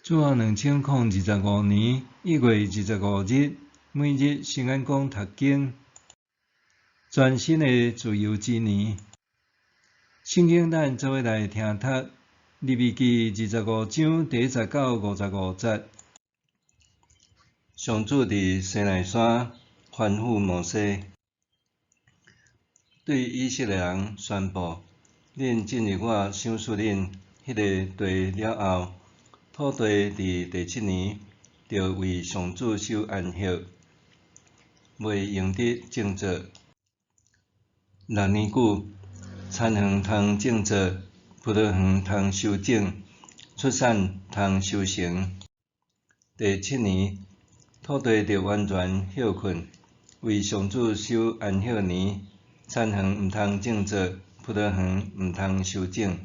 自2025年1月25日，每日圣眼光读经，全新的自由之年。圣经咱做伙来听读，利未记25章第19、55节。上主伫西奈山吩咐摩西，对以色列人宣布：恁进入我赏赐恁迄个地了后，土地伫第7年，着为上主守安息，袂用得种植。6年久，田园通种植，葡萄园通修整，出产通收成。第7年，土地着完全休困，为上主守安息年。田园毋通种植，葡萄园毋通修整。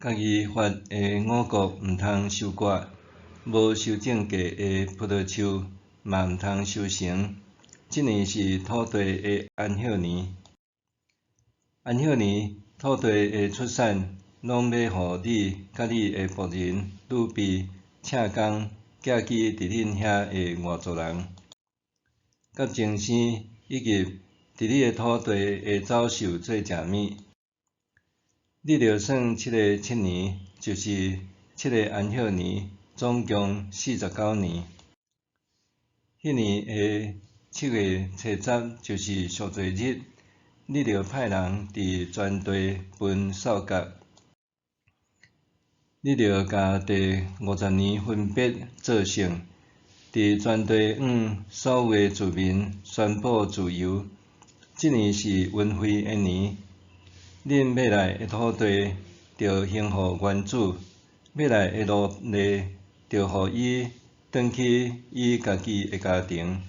家己发的五穀毋通收割，无修整过的葡萄树嘛毋通收成。这年是土地的安息年。安息年，土地的出产，拢要互你甲你的仆人、女婢、请工、寄居伫恁遐的外族人，甲精生以及伫你的土地的走兽做食物。你着算7个7年，就是7个安息年，总共49年。迄年的7月初10，就是赎罪日，你着派人伫全地分扫角。你着甲第50年分别做圣，伫全地向所有的子民宣布自由。这年是运费的年。恁买来的土地，着还互原主；买来的奴隶，着互伊转去伊家己的家庭。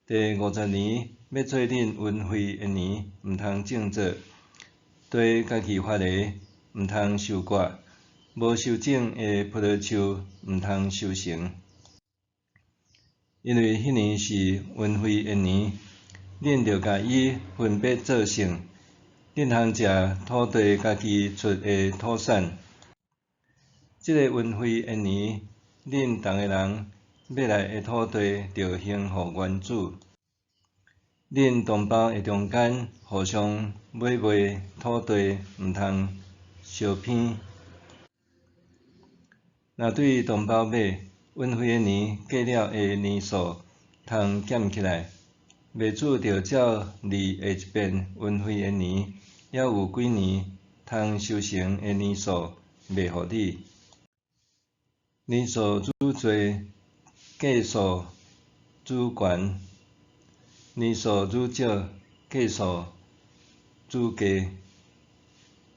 第50年要做恁运费的年，毋通种植，对家己发的毋通收割，无修整的葡萄树毋通收成。因为迄年是运费的年，恁着甲伊分别做圣。恁通食土地家己出的土产。这个运费的年，恁逐个人买来的土地着还互原主。恁同胞的中间互相买卖土地，毋通相偏。若对同胞买，运费的年过了的年数，通减起来。卖主着照例下一遍运费的年，还有几年通收成的年数卖互你。年数愈多，价数愈悬；年数愈少，价数愈低。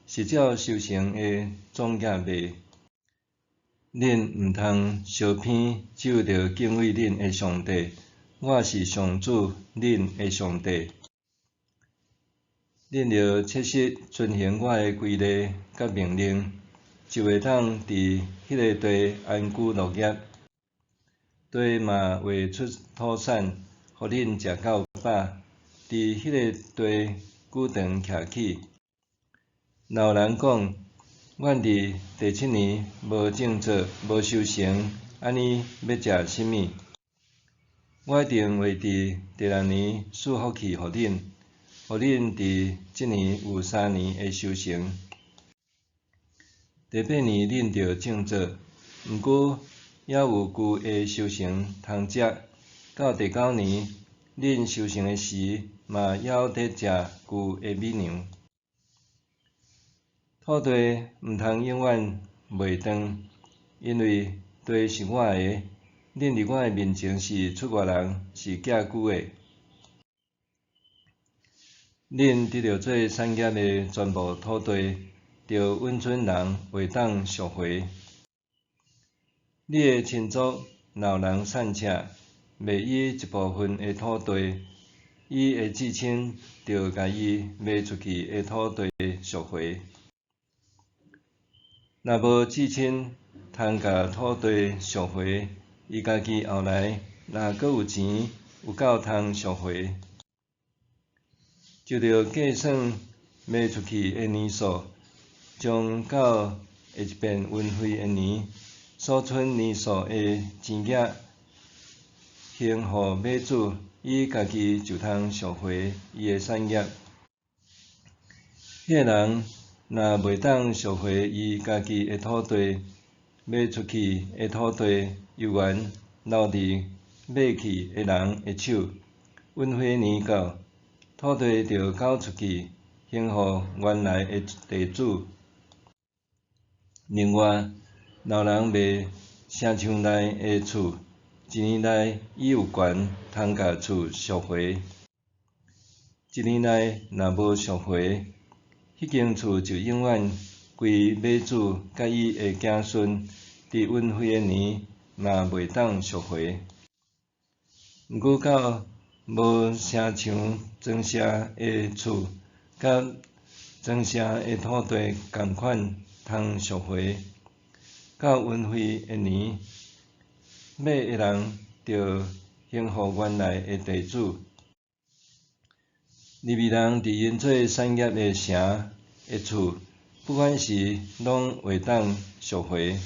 是照收成的总额卖。恁毋通相偏，只有着敬畏恁的上帝。我是上主，恁的上帝。恁着切实遵行我的规例甲命令，就会当伫迄个地安居乐业。地嘛会出土产，互恁食到饱。伫迄个地久长徛起。若有人讲，阮伫第7年无种植，无收成，安尼要食甚物？我一定会伫第6年赐福气互恁，互恁伫即年有3年的收成。第8年恁着种植，毋过还有旧的收成通食。到第9年，恁收成的时，嘛还有得食旧的米粮。土地毋通永远卖断，因为地是我的。恁伫我的面前是出外人，是寄居的。恁得到做产业的全部土地，着温存人会当赎回。你的亲族若有人散赤，卖伊一部分的土地，伊的至亲着甲伊卖出去的土地赎回。若无至亲通甲土地赎回，伊家己后来若阁有钱，有够通赎回，就着计算卖出去的年数，将到下一遍运费的年，所剩年数的钱额，还互买主，伊家己就通赎回伊的产业。迄个人若袂当赎回伊家己的土地，卖出去的土地犹原留伫买去的人的手，运费年到，土地就交出去，还互原来的地主。另外，老人卖城墙内的厝，一年内伊有权通甲厝赎回。一年内若无赎回，迄间厝就永远归买主甲伊的子孙，伫运费的年嘛袂当赎回。毋过到无城墙装设的厝，甲装设的土地共款通赎回。到运费的年，买的人着还互原来的地主。利未人伫因做产业的城的厝，不管是拢会当赎回。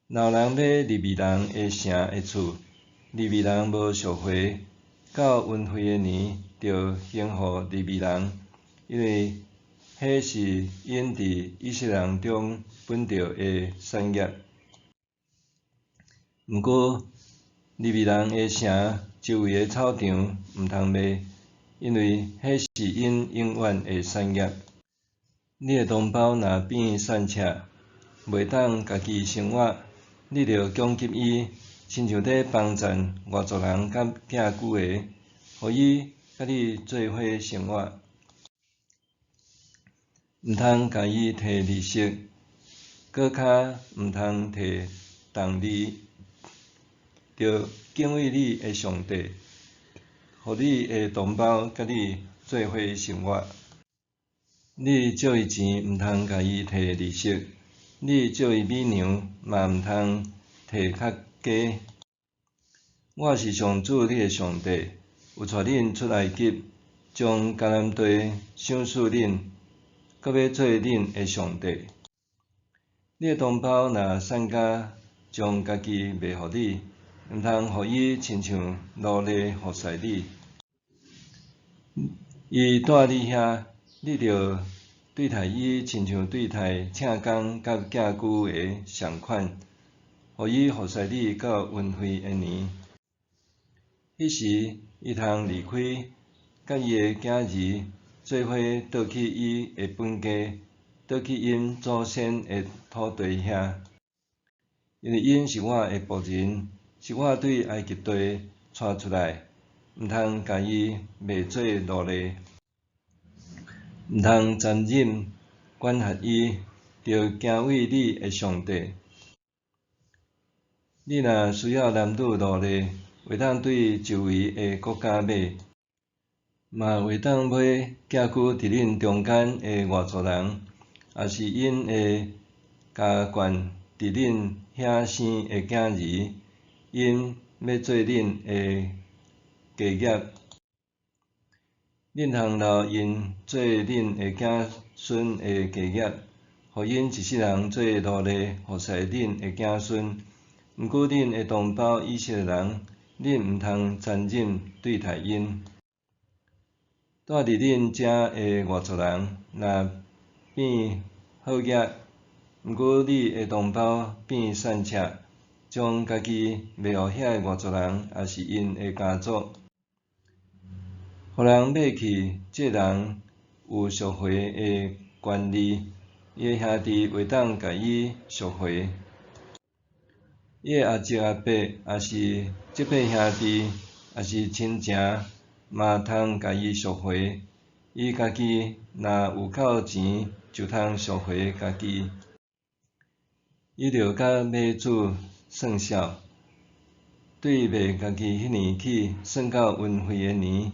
老人买利未人的城的厝，利未人无赎回，到运费的年着还互利未人，因为迄是因伫以色列人中分到的产业。毋过，利未人的城周围的草场毋通卖，因为迄是因永远的产业。你的同胞若变散赤，袂当家己生活，你着攻击伊，亲像在帮赞外族人甲寄居的，互伊甲你做伙生活。毋通甲伊摕利息，搁较毋通摕重利，着敬畏你的上帝，互你的同胞甲你做伙生活。你借伊钱，毋通甲伊摕利息；你借伊米粮，嘛毋通摕较低。我是上主你的上帝，有带恁出埃及，将迦南地赏赐恁，搁要做恁的上帝。你的同胞若散甲将家己卖互你，毋通互伊亲像奴隶服侍你。伊带你遐，你着对待伊亲像对待请工甲寄居的同款，互伊服侍你到运费的年。迄时，伊通离开，甲伊的囝儿做伙倒去伊的本家，倒去因祖先的土地遐，因为因是我的仆人，是我对埃及地带出来，毋通甲伊卖做奴隶。毋通残忍管辖伊，着敬畏你的上帝。你若需要男女奴隶，袂当对周围的国家买，嘛袂当买寄居伫恁中间的外族人，也是因的家眷伫恁遐生的囝儿，因要做恁的家业。恁通留因做恁的子孙的家业，互因一世人做奴隶服侍恁的子孙。毋过恁的同胞以色列人，恁毋通残忍对待因。住伫恁遮的外族人，若变好业，毋过你的同胞变散赤，将家己卖互遐个外族人，也是因的家族。互人买去，这人有赎回的权利，伊的兄弟袂当甲伊赎回。伊的阿叔阿伯，也是结拜兄弟，也是亲情，嘛通甲伊赎回。伊家己若有够钱，就通赎回家己。伊着甲买主算数，对卖家己迄年起，算到运费的年。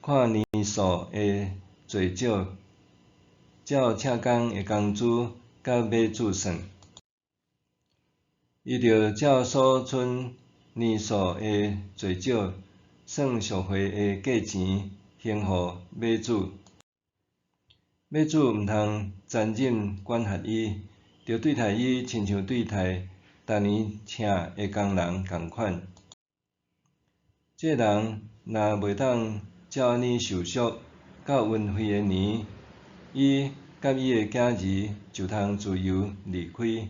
看年数的多少，照请工的工资甲买主算。伊着照所剩年数的多少，算赎回的价钱，还互买主。买主毋通残忍管辖伊，着对待伊亲像对待逐年请的工人共款。这个人若袂当照安尼受赎，到运费的年，伊甲伊的囝儿就通自由离开。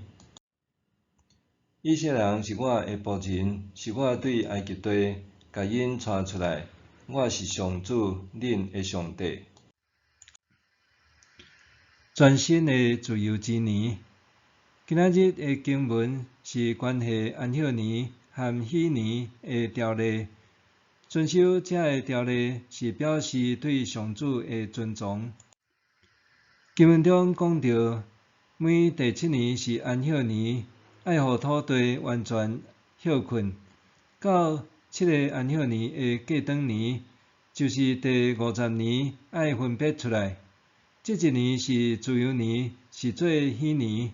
以色列人是我的仆人，是我对埃及地甲因带出来。我是上主，恁的上帝。全新的自由之年，今仔日的经文是关系安息年和禧年的条例。遵守这个条例是表示对上主的尊重。经文中讲到，每第7年是安息年，爱互土地完全休困。到7个安息年的过长年，就是第50年，爱分别出来。这一年是自由年，是做禧年。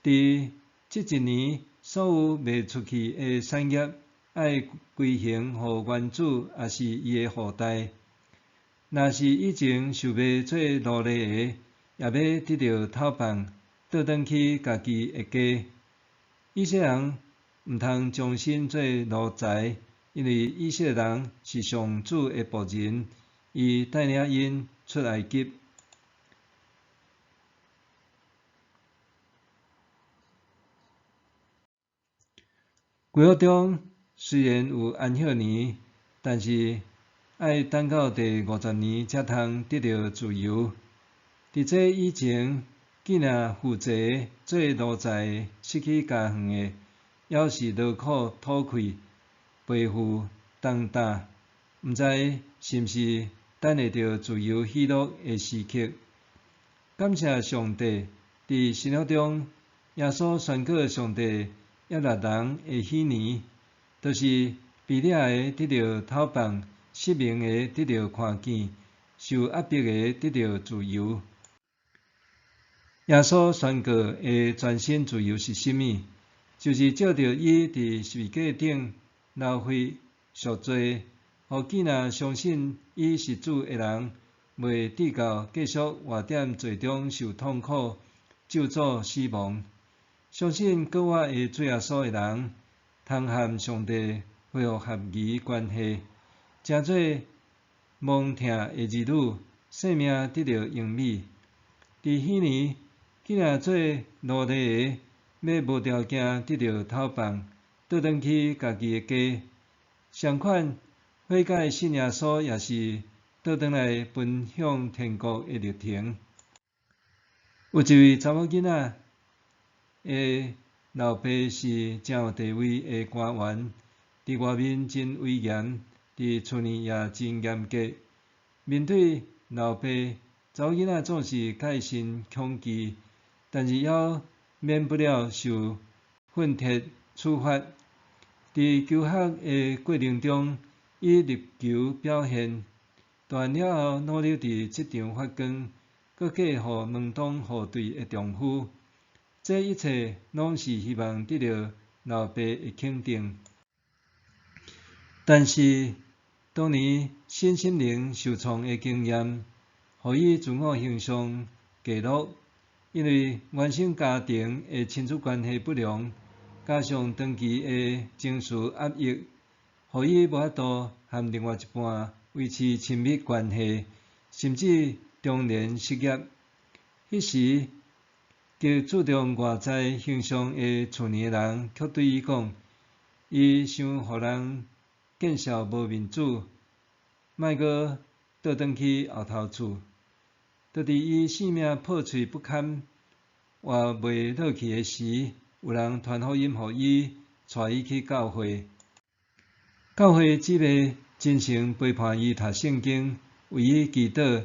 伫这一年，所有卖出去的产业，爱归还互原主，也是伊的后代。若是以前受卖做奴隶的，也要得到讨饭，倒转去家己的家。以色列人毋通终身做奴才，因为以色列人是上主的仆人，伊带领因出埃及。规约中虽然有安息年，但是爱等到第50年才通得到自由。伫这以前，既然负债做奴才失去家园的，还是劳苦吐气，背负重担，毋知是毋是等会到自由喜乐的时刻。感谢上帝，伫新约中，耶稣宣告上帝亚纳人的禧年，就是被掠的得到讨饭，失明的得到看见，受压迫的得到自由。耶稣宣告的全新自由是甚物？就是照着伊伫十字架顶流血赎罪，互既然相信伊是主的人，袂至到继续活踮罪中受痛苦、咒诅、死亡。相信搁活的主耶稣的人，通和上帝恢复合宜关系，诚做蒙疼的儿女，性命得到永美。伫禧年，既然做奴隶的，要无条件得到讨饭，倒转去家己的家。相反，悔改信耶稣也是倒转来奔向天国的历程。有一位查某囡仔的老爸是真有地位的官员，伫外面真威严，伫厝内也真严格。面对老爸，查某囡仔总是戒心恐惧，但是也免不了受训诫处罚。伫求学的过程中，伊力求表现，大汉了后努力伫职场发光，搁嫁互门当户对的丈夫。这一切拢是希望得到老爸的肯定。但是，当年新心灵受创的经验，互伊自我形象低落，因为原生家庭的亲子关系不良，加上长期的情绪压抑，互伊无法度和另外一半维持亲密关系，甚至中年失业。迄时，极注重外在形象的厝内人，却对伊讲，伊想互人见笑无面子，莫阁倒转去后头厝。就伫伊性命破碎不堪、活袂落去的时，有人传福音互伊，带伊去教会。教会姊妹真诚陪伴伊读圣经，为伊祈祷，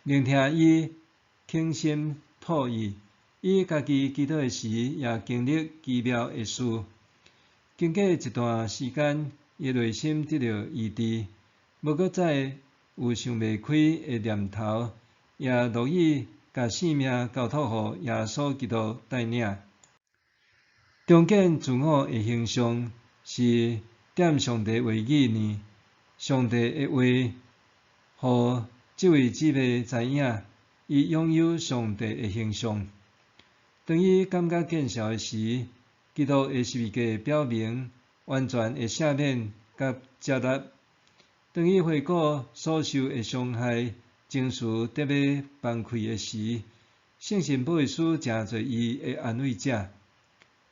聆听伊倾心吐意。伊家己祈祷的时，也经历奇妙的事。经过一段时间，伊内心得到医治，无搁再有想袂开的念头，也乐意甲性命交托互耶稣基督带领。重建自我的形象是踮上帝话语呢。上帝的话，互这位姊妹知影，伊拥有上帝的形象。当伊感觉见笑的时，基督的十字架表明完全的赦免甲接纳，当伊回顾所受的伤害，情绪得要崩溃的时，圣神保惠师正做伊的安慰者。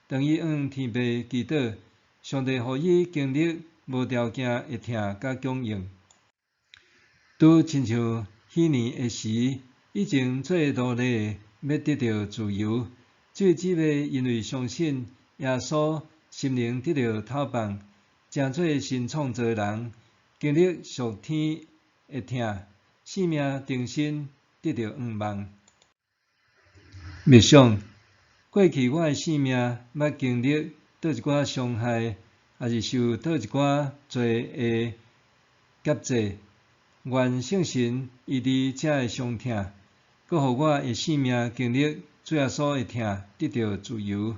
当伊往天父祈祷，上帝予伊经历无条件的疼甲供应，拄亲像迄年的时，以前做奴隶要得到自由，只要因为相信耶稣，心灵得到透放，正做新创造人，经历属天的疼，性命重新得到圆满。默想，过去我的性命捌经历倒一寡伤害，还是受倒一寡罪的夹制，愿圣神医治这的伤痛，搁互我的性命经历主耶稣的疼，得到自由。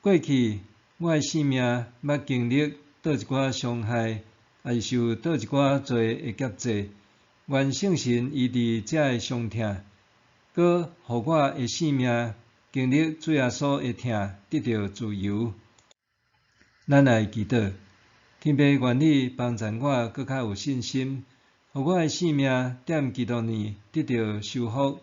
过去我的性命捌经历倒一寡伤害，还是受倒一寡罪的夹制，愿圣神医治这的伤痛，搁互我的性命经历主耶稣的疼，得到自由。咱来祈祷，天父愿你帮助我搁较有信心，互我的性命踮基督里得到修复，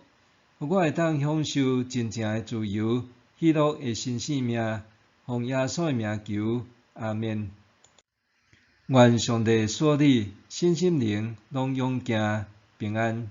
互我会当享受真正的自由，喜乐的新生命。奉耶稣的名求，阿们。愿上帝赐你身心灵拢永行平安。